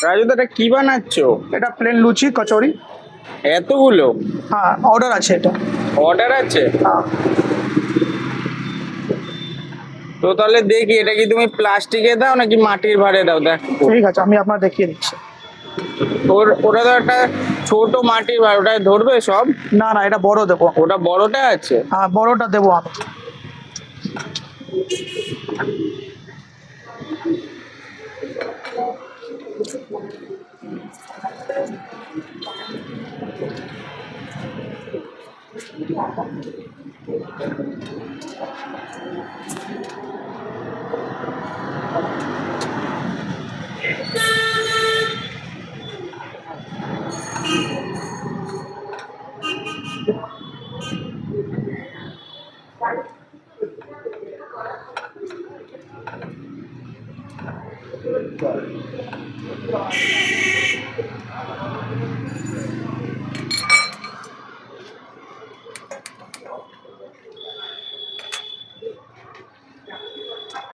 রাজু দাদা কি বানাচ্ছো? এটা প্লেন লুচি কচুরি। এতগুলো হ্যাঁ, অর্ডার আছে এটা। অর্ডার আছে? হ্যাঁ, তো তাহলে দেখি এটা কি তুমি প্লাস্টিকে দাও নাকি মাটির ভাঁড়ে দাও দেখ। ঠিক আছে, আমি আপনার দেখিয়ে দিচ্ছি। ওটা তো একটা ছোট মাটির ভাঁড়, ওটায় ধরবে সব? না না, এটা বড় দেবো। ওটা বড়টা আছে? হ্যাঁ, বড়টা দেবো আমি।